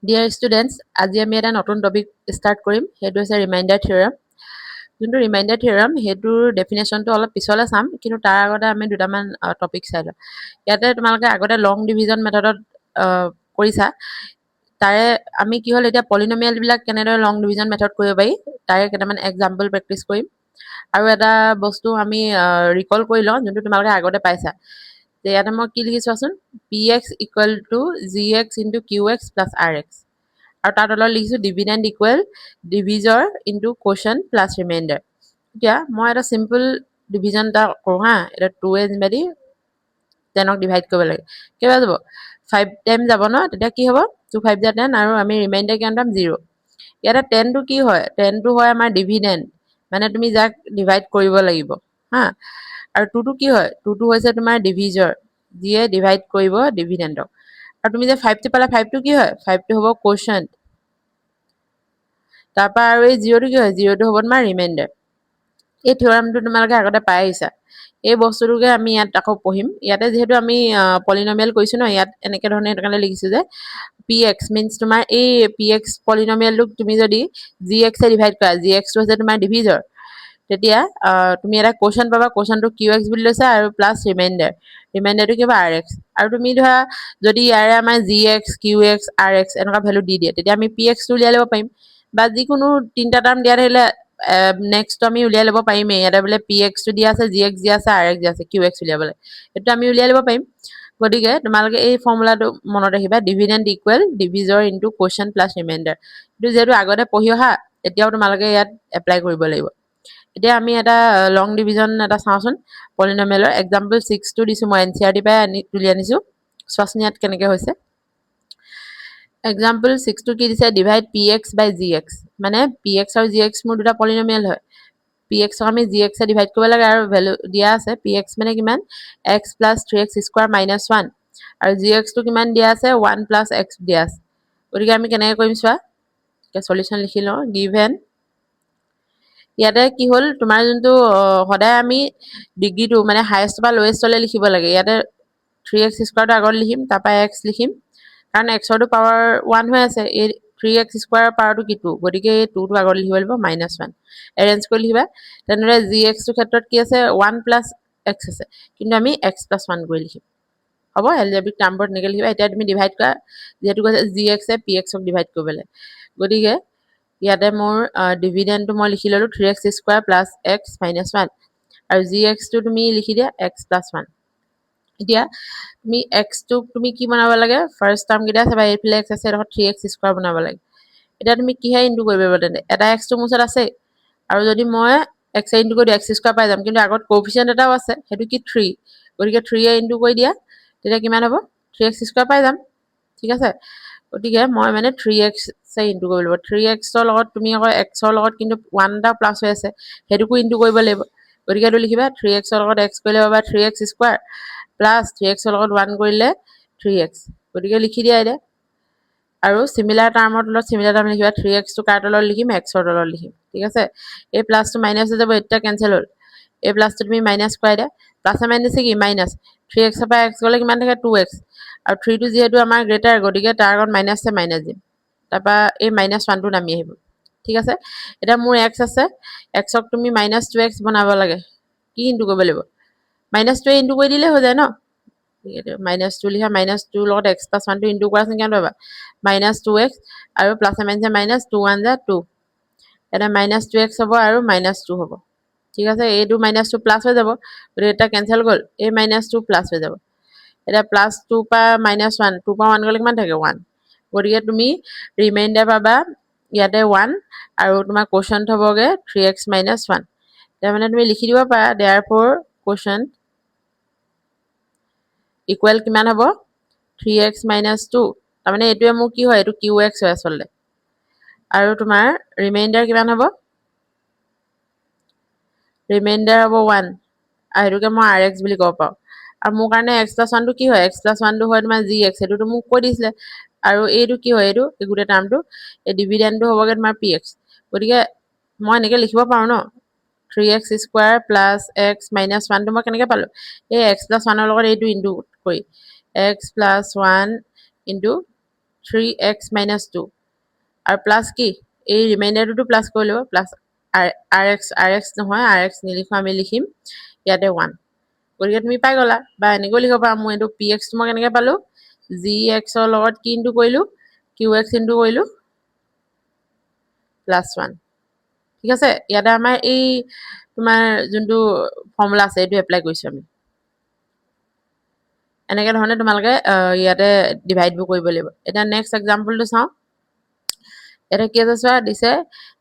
Dear students, আজি আমি এটা নতুন টপিক ষ্টাৰ্ট কৰিম হেতু হৈছে ৰিমাইন্ডাৰ থিওৰাম যোনটো ৰিমাইন্ডাৰ থিওৰাম হেতুৰ ডেফিনেশনটো অলপ পিছলে চাম কিন্তু তাৰ আগতে আমি দুটামান টপিক চাই লওঁ ইয়াতে তোমালোকে আগতে লং ডিভিজন মেথডত কৰিছা তাৰে আমি কি হল এতিয়া পলিনোমিয়েল বিলাক কেনেদৰে লং ডিভিজন মেথড কৰিব পাৰি তাৰে কেইটামান এক্সাম্পল প্ৰেক্টিছ কৰিম আৰু এটা বস্তু আমি ৰিকল কৰি লওঁ যোনটো তোমালোকে আগতে পাইছা যে ইয়াতে মই কি লিখিছো চোৱাচোন px equal to gx into qx plus rx আৰু তাৰ তলত লিখিছো dividend equal divisor into quotient plus remainder এতিয়া মই এটা সিম্পল ডিভিজন এটা কৰো হা এটা 2a যেনিবা 10ক ডিভাইড কৰিব লাগে কিবা যাব 5 টাইম যাব ন তেতিয়া কি হ'ব 2 5 10 আৰু আমি ৰিমাইণ্ডাৰ কিমান পাম 0 ইয়াতে 10 টো কি হয় 10 টো হয় আমাৰ ডিভিডেণ্ড মানে তুমি যাক ডিভাইড কৰিব লাগিব হা আৰু 2 টো কি হয় 2 টো হৈছে তোমাৰ ডিভিজৰ যিয়ে ডিভাইড কৰিব ডিভিডেণ্ডক আৰু তুমি যে 5 টো পালা 5 টো কি হয় 5 টো হ'ব কোশ্যন তাৰপা আৰু এই 0 টো কি হয় 0 টো হ'ব তোমাৰ ৰিমাইণ্ডাৰ এই থিওৰামটো তোমালোকে আগতে পাই আহিছা এই বস্তুটোকে আমি ইয়াত আকৌ পঢ়িম ইয়াতে যেহেতু আমি পলিনোমিয়েল কৰিছো ন ইয়াত এনেকে ধৰণে এটা কাৰণে লিখিছো যে px means তোমাৰ এই px পলিনোমিয়েলটোক তুমি যদি gx এ ডিভাইড কৰা gx টো হৈছে তোমাৰ ডিভিজৰ তেতিয়া তুমি এটা কোশ্যন পাবা কোশ্যনটো qx বুলি লৈছা আৰু প্লাস ৰিমাইণ্ডাৰটো কিবা rx আৰু তুমি ধৰা যদি ইয়াৰে আমাৰ gx qx rx এনেকুৱা ভ্যালু দি দিয়ে তেতিয়া আমি px টো উলিয়াই ল'ব পাৰিম বা যিকোনো তিনটা টাৰ্ম দিয়া থাকিলে নেক্সট আমি উলিয়াই ল'ব পাৰিমে ইয়াতে বোলে px টো দিয়া আছে gx দিয়া আছে rx দিয়া আছে qx উলিয়াবলৈ এটা আমি উলিয়াই ল'ব পাৰিম গতিকে তোমালোকে এই ফৰ্মুলাটো মনত ৰাখিবা dividend equal divisor into quotient plus remainder কিন্তু যেহেতু আগতে পঢ়ি অহা এতিয়াও তোমালোকে ইয়াত এপ্লাই কৰিব লাগিব এতিয়া আমি এটা লং ডিভিজন এটা চাওঁচোন পলিনোমিয়েলৰ এক্সাম্পল 6 টো দিছো মই এনচিআৰটি পাই তুলি আনিছো চোৱাচোন ইয়াত কেনেকে হৈছে Example 6 টো কি দিছে divide px by gx মানে px আৰু gx মোৰ দুটা পলিনোমিয়েল হয় px ক আমি gx এ ডিভাইড কৰিব লাগে আৰু ভ্যালু দিয়া আছে px মানে কিমান x + 3x² - 1 আৰু gx টো কিমান দিয়া আছে 1 + x দিয়া আছে গতিকে আমি কেনেকৈ কৰিম চোৱা কে সলিউশন লিখি লওঁ given ইয়াতে কি হল তোমাৰ যোনটো সদায় আমি ডিগ্ৰীটো মানে হাইয়েষ্ট বা লোৱেষ্টলৈ লিখিব লাগে ইয়াতে 3x² টো আগত লিখিম তাৰপা x লিখিম কাৰণ x ৰ পাৱাৰ 1 হৈ আছে এই 3x² পাৱাৰটো কি 2 গতিকে এই 2 টো আগত লিখিব লাগিব -1 এৰেঞ্জ কৰি লিখিবা তেনেদৰে gx টো ক্ষেত্ৰত কি আছে 1 + x আছে কিন্তু আমি x + 1 কৰি লিখিম হ'ব এলজেব্ৰিক টাৰ্মবোৰ এনেকৈ লিখিবা এতিয়া তুমি ডিভাইড কৰা যেহেতু কৈছে gx এ px ক ডিভাইড কৰিবলৈ গতিকে ইয়াতে মোৰ ডিভিডেণ্ডটো মই লিখি ললো 3x² + x - 1 আৰু gx টো তুমি লিখি দিয়া x + 1 এতিয়া তুমি x টো তুমি কি বনাব লাগে ফাৰ্স্ট টাৰ্ম কিটা চাবা এইফালে x আছে এডখৰ 3x² বনাব লাগে এটা তুমি কিহে ইনটু কৰিব পাৰিবা তেনে এটা x টো মুছত আছে আৰু যদি মই x এ ইনটু কৰি x² পাই যাম কিন্তু আগত কোএফিচিয়েন্ট এটাও আছে হেতু কি 3 গতিকে 3 এ ইনটু কৰি দিয়া তেতিয়া কিমান হ'ব 3x² পাই যাম ঠিক আছে গতিকে মই মানে 3x এ ইনটু কৰিব লাগিব 3x ৰ লগত তুমি আকৌ x ৰ লগত কিন্তু 1 টা প্লাস হৈ আছে হেতুকো ইনটু কৰিব লাগিব গতিকে এটো লিখিবা 3x ৰ লগত x কৰিলে পাবা 3x² প্লাস 3x ৰ লগত 1 কৰিলে 3x গতিকে লিখি দিয়া এতিয়া আৰু সিমিলাৰ টাৰ্মৰ তলত সিমিলাৰ টাৰ্ম লিখিবা 3x টো কাৰ তলত লিখিম x ৰ তলত লিখিম ঠিক আছে এই প্লাস টো মাইনাস হৈ যাব এটা কেনসেল হ'ল এই প্লাস টো তুমি মাইনাস কৰাই দিয়া প্লাস মাইনাস কি মাইনাস 3x পৰা x গলে কিমান থাকে 2x আৰু 3 টো যেহেতু আমাৰ গ্ৰেটাৰ গতিকে তাৰ আগত মাইনাস আছে মাইনাস দিম তাৰপা এই -1 টো নামি আহিব ঠিক আছে এটা মোৰ x আছে x ক তুমি -2x বনাব লাগে কি ইনটু কৰিব লাগিব -2 ইনটু কৰি দিলে হৈ যায় ন -2 লিখা -2 লগত x + 1 টো ইনটু কৰাচোন কিমান পাবা -2x আৰু প্লাস মাইনাস মাইনাস 2 1 যা 2 এটা -2x হ'ব আৰু -2 হ'ব ঠিক আছে এইটো -2 প্লাস হৈ যাব গতিকে এটা কেনসেল গল এই -2 প্লাস হৈ যাব এটা +2 পা -1 2 পা 1 গলে কিমান থাকে 1 গতিকে তুমি ৰিমাইণ্ডাৰ পাবা ইয়াতে 1 আৰু তোমাৰ কোশ্যন হ'বগে 3x - 1 তাৰ মানে তুমি লিখি দিব পাৰা therefore কোশ্যন ইকুৱেল কিমান হ'ব 3x - 2 তাৰ মানে এটোৱে মোৰ কি হয় এটো qx হয় আসলে আৰু তোমাৰ ৰিমাইণ্ডাৰ কিমান হ'ব ৰিমাইণ্ডাৰ হ'ব 1 আৰু এটোকে মই rx বুলি ক'ব পাৰো আৰু মোৰ কাৰণে x + 1 টো কি হয় x + 1 টো হয় তোমাৰ gx এটোটো মোক কৈ দিছিলে আৰু এইটো কি হয় এইটো এই গুটে টাৰ্মটো এই ডিভিডেণ্ডটো হ'বগে তোমাৰ px গতিকে মই এনেকৈ লিখিব পাৰো ন 3x² + x - 1 টো মই কেনেকৈ পালো এই x + 1 ৰ লগত এইটো ইনটু কৰি x + 1 * 3x minus 2 আৰু প্লাছ কি এই ৰিমাইণ্ডাৰটো প্লাছ কৰি ল'ব প্লাছ rx নহয় rx নিলিখো আমি লিখিম ইয়াতে 1 গতিকে তুমি পাই গলা বা এনেকৈ লিখিব পাৰা মই এইটো px টো মই কেনেকৈ পালো gx ৰ লগত কি ইনটু কৰিলো qx ইনটু কৰিলো +1 ঠিক আছে ইয়াতে আমাৰ এই তোমাৰ যোনটো ফৰ্মুলা আছে এইটো এপ্লাই কৰিছো আমি এনেকৈ ধৰণে তোমালোকে ইয়াতে ডিভাইডবোৰ কৰিব লাগিব এটা নেক্সট এক্সাম্পলটো চাওঁ এটা কি আছে চোৱা দিছে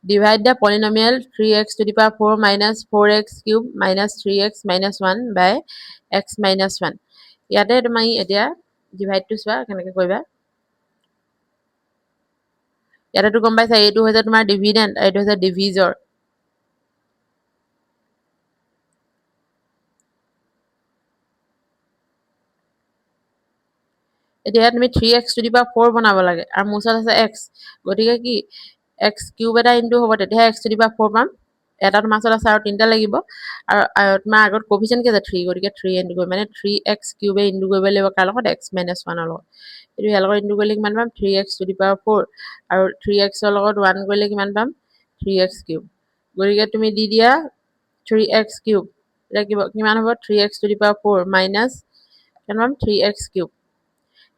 divide the polynomial 3x to the power 4 minus 4x cube minus 3x minus 1 by x minus 1 ইয়াতে তুমি এতিয়া ডিভাইডটো চোৱা কেনেকৈ কৰিবা ইয়াতে গম পাইছা এইটো হৈছে তোমাৰ ডিভিডেন্ড এইটো হৈছে ডিভিজৰ এতিয়া তুমি 3x to the power 4 বনাব লাগে আৰু মোচত আছে x গতিকে কি x কিউব এটা ইনটু হ'ব তেতিয়া x to the power 4 পাম এটা তোমাৰ ওচৰত আছে আৰু তিনটা লাগিব আৰু তোমাৰ আগত কোফিচিয়েন্ট কি আছে 3 গতিকে 3 ইনটু কৰি মানে 3x কিউবে ইনটু কৰিব লাগিব কাৰ লগত x - 1 ৰ লগত এইটো ইয়াৰ লগত ইনটু কৰিলে কিমান পাম 3x to the power 4 আৰু 3x ৰ লগত 1 কৰিলে কিমান পাম 3x কিউব গতিকে তুমি দি দিয়া 3x কিউব এটা কিমান হ'ব 3x to the power 4 minus কিমান পাম 3x কিউব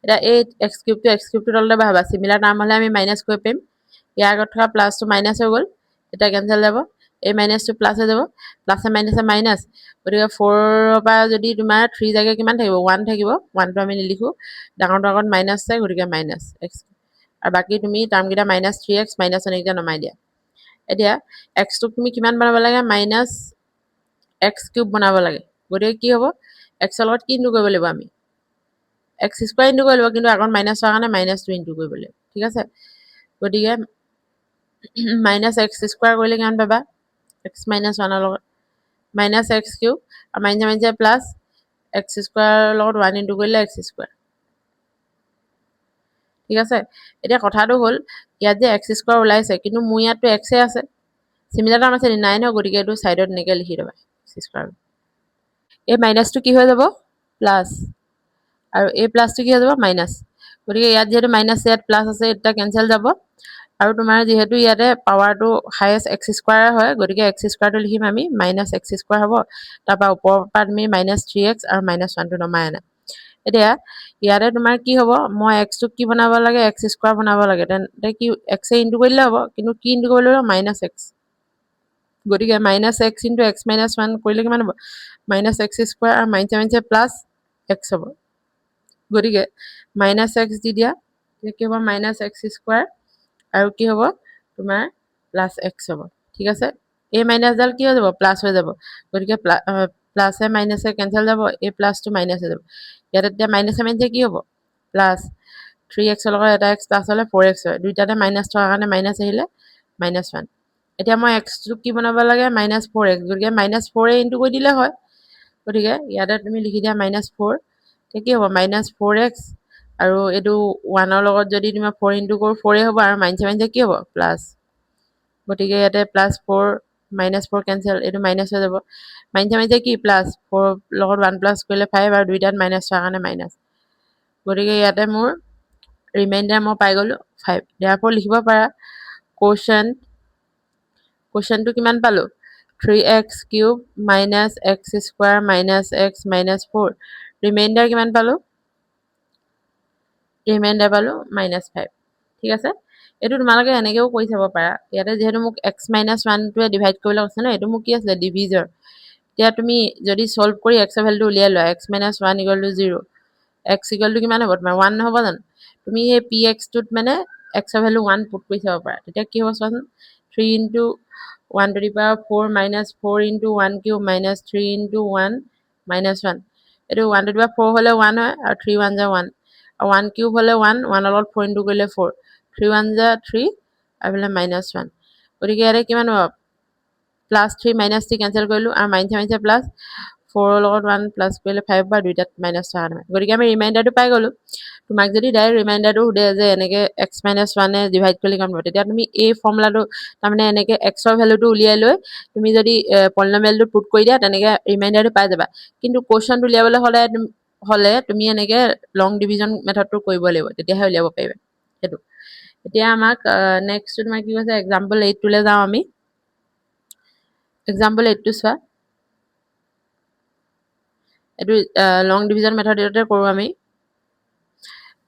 এটা এই x কিউবটো তলতে বহাবা সিমিলাৰ নাম হলে আমি মাইনাস কৰি পাৰিম ইয়াৰ আগত থকা প্লাসটো মাইনাস হৈ গ'ল এটা কেনসেল যাব এই মাইনাসটো প্লাস হৈ যাব প্লাসে মাইনাসে মাইনাস গতিকে 4 ৰ পৰা যদি তোমাৰ 3 জাগে কিমান থাকিব 1 থাকিব 1 টো আমি নিলিখো ডাঙৰটো আগত মাইনাস আছে গতিকে মাইনাস x আৰু বাকি তুমি টাৰ্ম কিটা মাইনাস 3x মাইনাস 1 এটা নমাই দিয়া এতিয়া x টো তুমি কিমান বনাব লাগে মাইনাস x কিউব বনাব লাগে গতিকে কি হ'ব x ৰ লগত কি ইনটু কৰিব লাগিব আমি x স্কয়াৰ ইনটু কৰিব লাগিব কিন্তু আগত মাইনাস হোৱাৰ কাৰণে মাইনাস 2 ইনটু কৰিব লাগিব ঠিক আছে গতিকে মাইনাস x স্কয়াৰ কৰিলে কিমান পাবা x minus 1 ৰ লগত মাইনাস x কিউব আৰু মাইনাস প্লাস x স্কয়াৰ লগত 1 ইনটু কৰিলে x স্কয়াৰ ঠিক আছে এতিয়া কথাটো হ'ল ইয়াত যে x স্কয়াৰ ওলাইছে কিন্তু মোৰ ইয়াতটো x এ আছে সিমিলাৰ টাৰ্ম আছে নাই ন গতিকে এইটো সাইডত নেকে লিখি দিবা x স্কয়াৰ এই মাইনাসটো কি হৈ যাব প্লাস আৰু এই প্লাসটো কি হৈ যাব মাইনাস গতিকে ইয়াত যেটো মাইনাস ইয়াত প্লাস আছে এটা কেনসেল যাব আৰু তোমাৰ যেহেতু ইয়াতে পাৱাৰটো হাইয়েস্ট x স্কয়াৰ হয় গতিকে x স্কয়াৰটো লিখিম আমি মাইনাস x স্কয়াৰ হ'ব তাৰপা ওপৰৰ পৰা তুমি মাইনাস 3x আৰু মাইনাস 1 টো নমাই আনা এতিয়া ইয়াতে তোমাৰ কি হ'ব মই x টো কি বনাব লাগে x স্কয়াৰ বনাব লাগে তেন্তে কি x এ ইনটু কৰিলে হ'ব কিন্তু কি ইনটু কৰিলে মাইনাস x গতিকে minus x into x minus 1 কৰিলে কিমান হ'ব মাইনাস x স্কয়াৰ আৰু মাইনাস প্লাস x হ'ব গতিকে মাইনাস x দি দিয়া কি হ'ব মাইনাস x স্কয়াৰ আৰু কি হ'ব তোমাৰ প্লাস x হ'ব ঠিক আছে এই মাইনাস ডাল কি হৈ যাব প্লাস হৈ যাব গতিকে প্লাসে মাইনাসে কেনসেল যাব এই প্লাস টো মাইনাস হৈ যাব ইয়াতে এতিয়া মাইনাসে মাইনাসে কি হ'ব প্লাস 3x ৰ লগত এটা x প্লাস হলে 4x হয় দুইটাতে মাইনাস থকাৰ কাৰণে মাইনাস আহিলে -1 এতিয়া মই x টো কি বনাব লাগে -4x গতিকে -4 এ ইনটু কৰি দিলে হয় গতিকে ইয়াতে তুমি লিখি দিয়া -4 কি হ'ব -4x আৰু এটো 1 ৰ লগত যদি তুমি 4 ইনটু কৰো 4 এ হ'ব আৰু মাইনাসে কি হ'ব প্লাস গতিকে ইয়াতে +4 -4 কেনসেল এটো মাইনাস হৈ যাব মাইনাসে কি প্লাস 4 লগত 1 প্লাস কৰিলে 5 আৰু দুইটাত মাইনাস থকাৰ কাৰণে মাইনাস গতিকে ইয়াতে মোৰ ৰিমাইন্ডাৰ মই পাই গলো 5 therefore লিখিব পাৰা কোৱেশ্চনটো কিমান পালো 3x cube minus x square minus x minus 4 reminder কিমান পালো ৰিমাইন্ডাৰ পালো -5 ঠিক আছে এটো তোমালোকে এনেকেও কৰি চাব পাৰা ইয়াতে যেহেতু মোক x - 1 টোৱে ডিভাইড কৰিবলৈ কৈছে না এটো মোক কি আছে ডিভিজৰ এতিয়া তুমি যদি সলভ কৰি x ৰ ভ্যালুটো উলিয়াই লোৱা x - 1 = 0 x = কিমান হ'ব তোমাৰ 1 নহব জানো তুমি এই px টোত মানে x ৰ ভ্যালু 1 পুট কৰি চাব পাৰা তেতিয়া কি হ'ব চোৱাচোন 3 * 1 to the power 4 minus 4 into 1 cube minus 3 into 1 minus 1 এটো 1 to the power 4 হলে 1 হয় আৰু 3 1 * 1 আৰু 1 cube হলে 1 1 ৰ লগত 4 into কৰিলে 4 3 1 * 3 আৰু -1 গতিকে ইয়াতে কিমান হ'ব +3 -3 কেনসেল কৰিলো আৰু -1 প্লাস 4 ৰ লগত 1 প্লাস কৰিলে 5 বা দুইটাত মাইনাস থকা নাই গতিকে আমি ৰিমাইন্ডাৰটো পাই গলো তোমাক যদি ডাইৰেক্ট ৰিমাইন্ডাৰটো সুধে যে এনেকে x - 1 এ ডিভাইড কৰিলে কিমান হ'ব তেতিয়া তুমি এই ফৰ্মুলাটো তাৰমানে এনেকে x ৰ ভ্যালুটো উলিয়াই লৈ তুমি যদি পলিনোমিয়েলটো পুট কৰি দিয়া তেনেকে ৰিমাইন্ডাৰটো পাই যাবা কিন্তু কোৱেশ্চনটো উলিয়াবলৈ হলে তুমি এনেকে লং ডিভিজন মেথডটো কৰিব লাগিব তেতিয়াহে উলিয়াব পাৰিবা সেইটো এতিয়া আমাক নেক্সট তোমাৰ কি কৈছে এক্সাম্পল 8 টোলে যাওঁ আমি এক্সাম্পল 8 টো চোৱা এটো লং ডিভিজন মেথড এটাতে কৰো আমি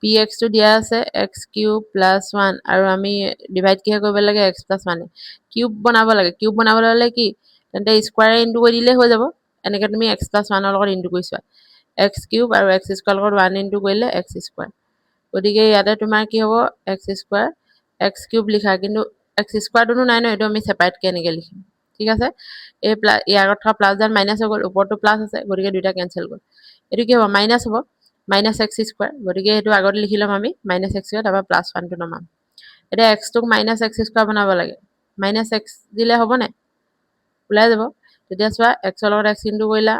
px টো দিয়া আছে x কিউব প্লাস 1 আৰু আমি ডিভাইড কিহে কৰিব লাগে x প্লাস 1 কিউব বনাব লাগে কিউব বনাবলৈ হলে কি তেন্তে স্কয়াৰ ইনটু কৰি দিলে হৈ যাব এনেকে তুমি x প্লাস 1 ৰ লগত ইনটু কৰিছা x কিউব আৰু x স্কয়াৰ লগত 1 ইনটু কৰিলে x স্কয়াৰ গতিকে ইয়াতে তোমাৰ কি হ'ব x স্কয়াৰ x কিউব লিখা কিন্তু x স্কয়াৰটো নাই ন এটো আমি সেপাৰেট কে এনেকে লিখিম ঠিক আছে এই ইয়াৰ আগত থকা প্লাস ডান মাইনাস হৈ গল ওপৰটো প্লাস আছে গতিকে দুইটা কেনসেল গল এটো কি হ'ব মাইনাস হ'ব মাইনাস x স্কয়াৰ গতিকে এটো আগত লিখি লম আমি মাইনাস x স্কয়াৰ তাৰপা প্লাস 1 টো নমাম এটা x টোক মাইনাস x স্কয়াৰ বনাব লাগে মাইনাস x দিলে হ'ব নে ওলাই যাব তেতিয়া চোৱা x ৰ লগত x ইনটু কৰিলা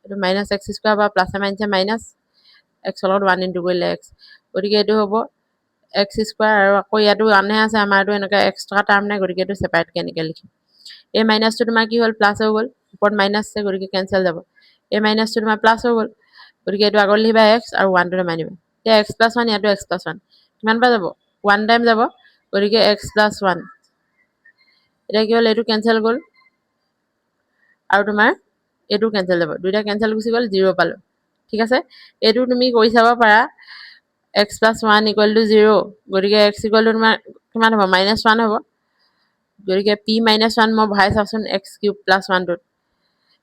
এটো মাইনাস x স্কয়াৰ বা প্লাস মাইনাস মাইনাস x ৰ লগত 1 ইনটু কৰিলে x গতিকে এটো হ'ব x স্কয়াৰ আৰু আকৌ ইয়াটো আনে আছে আমাৰটো এনেকা এক্সট্ৰা টাৰ্ম নাই গতিকে এটো সেপাৰেট কে এনেকে লিখিম এই মাইনাস টো তোমাৰ কি হ'ল প্লাস হৈ গল ওপৰত মাইনাস আছে গতিকে কেনসেল যাব এই মাইনাস টো তোমাৰ প্লাস হৈ গল গতিকে এটো আগত লিখিবা x আৰু 1 টো মানিবা এতিয়া x + 1 ইয়াটো x + 1 কিমান পা যাব 1 টাইম যাব গতিকে x + 1 এটা কি হ'ল এটো কেনসেল গল আৰু তোমাৰ এটো কেনসেল যাব দুইটা কেনসেল গুচি গল 0 পালো ঠিক আছে এটো তুমি কৰি চাব পাৰা x + 1 = 0 গতিকে x = তোমাৰ কিমান হ'ব -1 হ'ব গতিকে p - 1 মই ভাই চাওচোন x কিউব + 1 টোত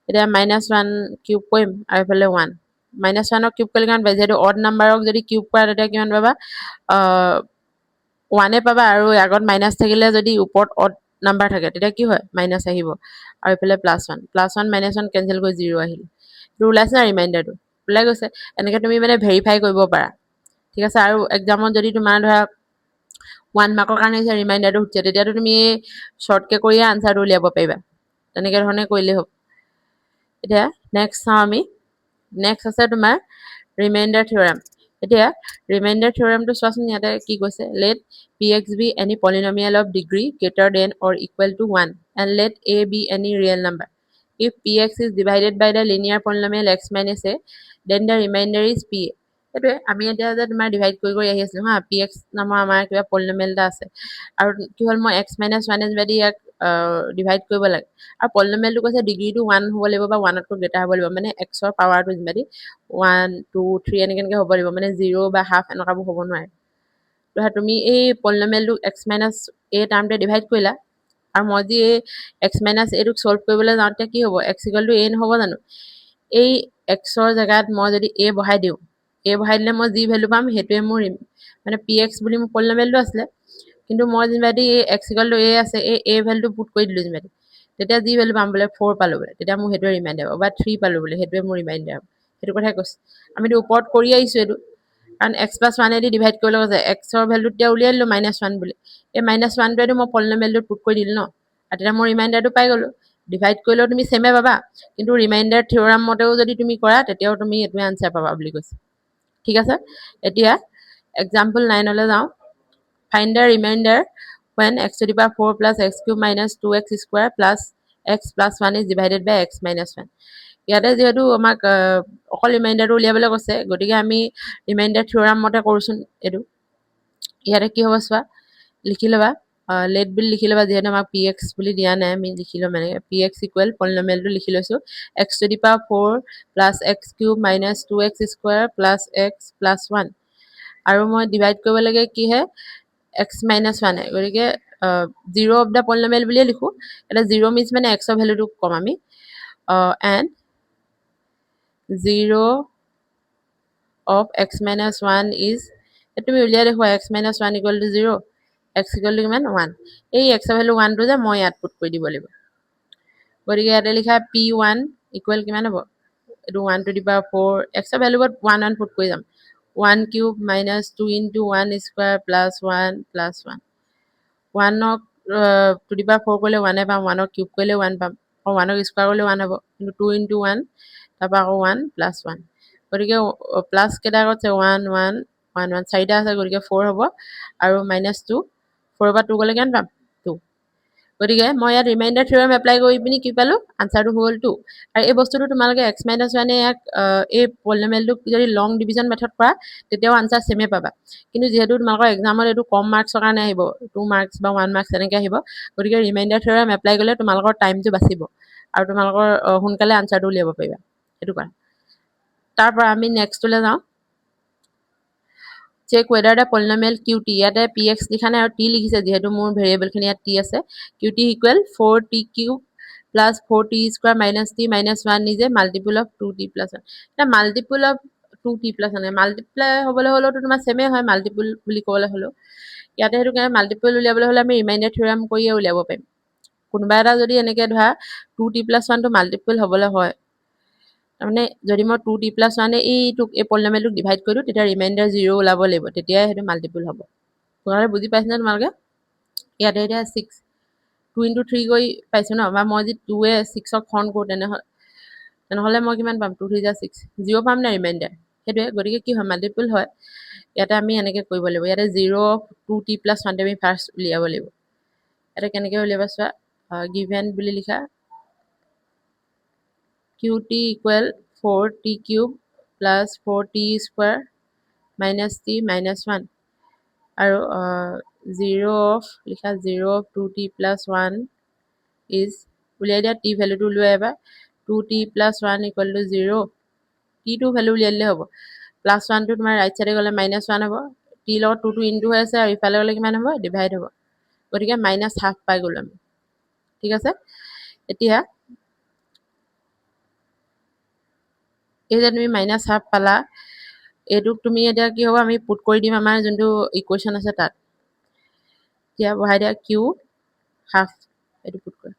এটা -1 কিউব কৰিম আৰু ইফালে 1 -1 ক কিউব কৰিলে কিমান পাই যেটো অড নাম্বাৰক যদি কিউব কৰা তেতিয়া কিমান পাবা 1 এ পাবা আৰু আগত মাইনাস থাকিলে যদি ওপৰত অড নাম্বাৰ থাকে তেতিয়া কি হয় মাইনাস আহিব আৰু ইফালে +1 +1 -1 কেনসেল কৰি 0 আহিল এটো ওলাইছে না ৰিমাইন্ডাৰটো ওলাই গৈছে এনেকে তুমি মানে ভেৰিফাই কৰিব পাৰা ঠিক আছে আৰু এক্সামত যদি তোমাৰ ধৰা 1 মাৰ্কৰ কাৰণে ৰিমাইন্ডাৰটো উঠছে তেতিয়াতো তুমি শৰ্টকে কৰিয়ে আনসাৰটো উলিয়াব পাৰিবা তেনেকে ধৰণে কৰিলে হ'ব এতিয়া নেক্সট চাও আমি নেক্সট আছে তোমাৰ ৰিমাইন্ডাৰ থিওৰাম এতিয়া ৰিমাইন্ডাৰ থিওৰামটো চোৱাচোন ইয়াতে কি কৈছে let px be any polynomial of degree greater than or equal to 1 and let a be any real number if px is divided by the linear polynomial x minus a then the remainder is p এটোৱে আমি এতিয়া যে তোমাৰ divide কৰি আহি আছো হা px নামৰ আমাৰ কিবা পলিনোমিয়াল এটা আছে আৰু কি হল মই x - 1 যদি ইয়াক ডিভাইড কৰিব লাগে আৰু পলিনোমিয়ালটো কৈছে ডিগ্ৰীটো 1 হ'ব লাগিব বা 1 তকৈ গ্ৰেটাৰ হ'ব লাগিব মানে x ৰ পাৱাৰটো যদি 1 2 3 এনেকৈ হ'ব লাগিব মানে 0 বা হাফ এনেকাবোৰ হ'ব নোৱাৰে তুমি এই পলিনোমিয়ালটো x - a টাৰ্মতে ডিভাইড কৰিলা আৰু মই যি এই x - a টোক সলভ কৰিবলৈ যাওঁতে কি হ'ব x = a নহব জানো এই x ৰ জাগাত মই যদি a বহাই দিওঁ a বহাই দিলে মই যি ভ্যালু পাম হেতুৱে মোৰ মানে px বুলি মোৰ পলিনোমিয়ালটো আছিল কিন্তু মই যেনিবা এই x = a আছে এই a ভ্যালুটো পুট কৰি দিলো যেনিবা তেতিয়া যি ভ্যালু পাম বোলে 4 পালো বোলে তেতিয়া মোৰ হেতুৱে ৰিমাইন্ডাৰ হ'ব বা 3 পালো বোলে হেতুৱে মোৰ ৰিমাইন্ডাৰ হ'ব হেতু কথাই কৈছে আমিটো ওপৰত কৰি আহিছো এটো কাৰণ x + 1 এ দি ডিভাইড কৰিব লাগে x ৰ ভ্যালু তেতিয়া উলিয়াই দিলো -1 বুলি এই -1 টোৱেটো মই পলিনোমিয়ালটো পুট কৰি দিলো ন আৰু তেতিয়া মই ৰিমাইন্ডাৰটো পাই গলো ডিভাইড কৰিলেও তুমি সেমে পাবা কিন্তু ৰিমাইন্ডাৰ থিওৰাম মতেও যদি তুমি কৰা তেতিয়াও তুমি এটোৱে আনসাৰ পাবা বুলি কৈছে ঠিক আছে এতিয়া এক্সাম্পল 9 লৈ যাও find the remainder when x⁴ plus x³ minus 2x square plus x plus 1 is divided by x minus 1 ইয়াতে যেহেতু আমাক অকল ৰিমাইন্ডাৰটো উলিয়াবলৈ কৈছে গতিকে আমি ৰিমাইন্ডাৰ থিওৰাম মতে কৰোচোন এটো ইয়াতে কি হ'ব চোৱা লিখি লবা লেট বিল লিখি লবা যেহেতু আমাক px বুলি দিয়া নাই আমি লিখি লম মানে px = পলিনোমিয়ালটো লিখি লৈছো x⁴ plus x³ minus 2x square plus x plus 1 আৰু মই ডিভাইড কৰিব লাগে কি হে x - 1 গতিকে 0 অফ দা পলিনোমিয়াল বুলি লিখো এটা 0 মিন্স মানে x ৰ ভ্যালুটো কম আমি and 0 of x - 1 is তুমি উলিয়াই দেখুৱা x - 1 = 0 x = কিমান 1 এই x ৰ ভ্যালু 1 টো যে মই ইয়াত পুট কৰি দিব লাগিব গতিকে ইয়াতে লিখা p1 = কিমান হ'ব এটো 1 to the power 4 x ৰ ভ্যালু 1 পুট কৰি যাম 1 cube minus 2 into 1 square plus 1 plus 1 1 to the power 4 কৰিলে 1 পাম 1 কিউব কৰিলে 1 পাম আৰু 1 স্কয়াৰ কৰিলে 1 হ'ব কিন্তু 2 into 1 তাৰপা আকৌ 1 plus 1 গতিকে প্লাস কেটা আছে 1 1 1 1 চাৰিটা আছে গতিকে 4 হ'ব আৰু -2 4 পৰা 2 গলে কিমান পাম 2 গতিকে মই ইয়াত ৰিমাইণ্ডাৰ থিওৰেম এপ্লাই কৰি পিনি কি পালো আনসাৰটো হ'ল 2 আৰু এই বস্তুটো তোমালোকে x - 1 ইয়াক এই পলিনোমিয়েলটোক যদি লং ডিভিজন মেথড কৰা তেতিয়াও আনসাৰ সেমে পাবা কিন্তু যেহেতু তোমালোকৰ এক্সামত এইটো কম মাৰ্কছৰ কাৰণে আহিব 2 মাৰ্কছ বা 1 মাৰ্কছ এনেকৈ আহিব গতিকে ৰিমাইণ্ডাৰ থিওৰেম এপ্লাই কৰিলে তোমালোকৰ টাইমটো বাচিব আৰু তোমালোকৰ সোনকালে আনসাৰটো উলিয়াব পাৰিবা এটো কাৰণ তাৰ পৰা আমি নেক্সটলৈ যাওঁ check whether the polynomial qt ইয়াতে px লিখা নাই আৰু t লিখিছে যেহেতু মোৰ ভেৰিয়েবল খিনি ইয়াত t আছে qt equal 4t cube plus 4t square minus t minus 1 is a multiple of 2t plus 1 এটা multiple of 2t plus 1 multiply হ'বলৈ হলো তোমাৰ সেমে হয় multiple বুলি ক'বলৈ হলো ইয়াতে হেতু কাৰণে multiple উলিয়াবলৈ হলে আমি ৰিমাইণ্ডাৰ থিওৰেম কৰিয়ে উলিয়াব পাৰিম কোনোবা এটা যদি এনেকে ধৰা 2t plus 1 টো মাল্টিপল হ'বলৈ হয় মানে যদি মই 2t plus 1 এই পলিনোমিয়েলটোক ডিভাইড কৰো তেতিয়া ৰিমাইণ্ডাৰ 0 ওলাব লাগিব তেতিয়া হেতু মাল্টিপল হ'ব তোমালোকে বুজি পাইছানে তোমালোকে ইয়াতে এটা 6 2 into 3 গৈ পাইছো ন বা মই যদি 2 এ 6 ক খন কৰো তেনেহলে মই কিমান পাম 2 3 6 0 পাম না ৰিমাইণ্ডাৰ হেতুৱে গতিকে কি হয় মাল্টিপল হয় ইয়াতে আমি এনেকে কৰিব লাগিব ইয়াতে 0 2t plus 1 আমি ফাৰ্স্ট উলিয়াব লাগিব এটা কেনেকৈ উলিয়াবা চোৱা given বুলি লিখা qt equal 4t cube plus 4t square minus t minus 1 আৰু 0 of লিখা 0 of 2t plus 1 is উলিয়াই দিয়া t ভ্যালু টো উলিয়াই এবাৰ 2t plus 1 equal to 0 t টো ভ্যালু উলিয়াই দিলে হ'ব plus 1 টো তোমাৰ ৰাইট সাইডে গলে minus 1 হ'ব t লগত 2 টো ইনটু হৈ আছে আৰু ইফালে গলে কিমান হ'ব ডিভাইড হ'ব গতিকে minus half পাই গ'ল আমি ঠিক আছে এতিয়া এই যে তুমি minus half পালা এটুক তুমি এতিয়া কি হ'ব আমি পুট কৰি দিম আমাৰ যোনটো ইকুৱেচন আছে তাত এতিয়া বহাই দিয়া q half এটু পুট কৰি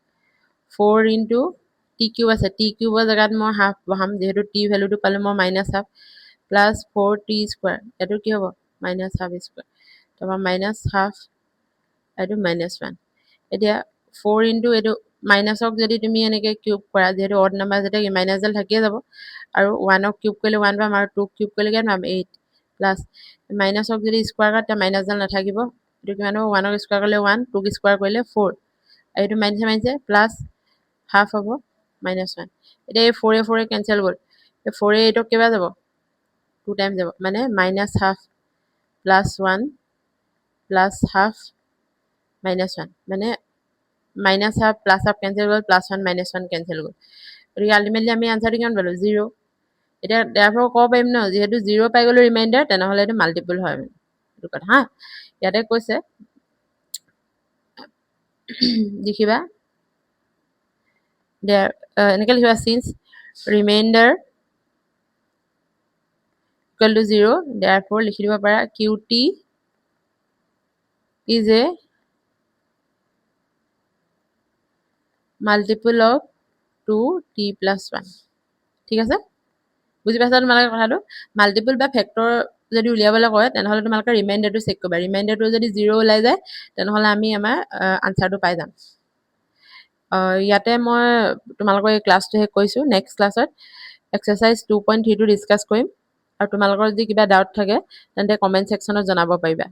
4 into t cube আছে t cube ৰ জাগাত মই half বহাম যেহেতু t ভ্যালুটো পালে মই minus half plus 4t square এটু কি হ'ব minus half square তাৰপা minus half এটু minus 1 এতিয়া 4 into এটু মাইনাসক যদি তুমি এনেকে কিউব কৰা যেহেতু অড নাম্বাৰ যেটা মাইনাস ডাল থাকিয়ে যাব আৰু 1 ক কিউব কৰিলে 1 পাম আৰু 2 কিউব কৰিলে কিমান পাম 8 প্লাস মাইনাসক যদি স্কয়াৰ কৰা তে মাইনাস ডাল নাথাকিব এটু কিমান হ'ব 1 ক স্কয়াৰ কৰিলে 1 2 ক স্কয়াৰ কৰিলে 4 এটু মাইনাস প্লাস হাফ হ'ব -1 এটা এই 4 এ 4 এ ক্যান্সেল গ'ল এই 4 এ 8 ক কেবা যাব 2 টাইম যাব মানে -half +1 plus half -1 মানে -half plus half cancel গ'ল +1 -1 cancel গ'ল গতিকে আলটিমেটলি আমি আনসাৰটো কিমান পালো 0 এটা therefore ক'ব পাৰিম ন যেহেতু 0 পাই গ'লো ৰিমাইণ্ডাৰ তেনেহলে এটা মাল্টিপল হয় এইটো কথা হা ইয়াতে কৈছে লিখিবা there এনেকে লিখিবা since remainder equal to 0 therefore লিখি দিব পাৰা qt is a multiple of 2t plus 1 ঠিক আছে বুজি পাইছা তোমালোকে কথাটো মাল্টিপল বা ফ্যাক্টৰ যদি উলিয়াবলৈ কয় তেনেহলে তোমালোকে ৰিমাইণ্ডাৰটো চেক কৰিবা ৰিমাইণ্ডাৰটো যদি 0 ওলাই যায় তেনেহলে আমি আমাৰ আনসাৰটো পাই যাম ইয়াতে মই তোমালোকৰ এই ক্লাছটো হে কৈছো নেক্সট ক্লাছত এক্সাৰসাইজ 2.3 টো ডিসকাস কৰিম আৰু তোমালোকৰ যদি কিবা ডাউট থাকে তেন্তে কমেন্ট সেকশনত জনাব পাৰিবা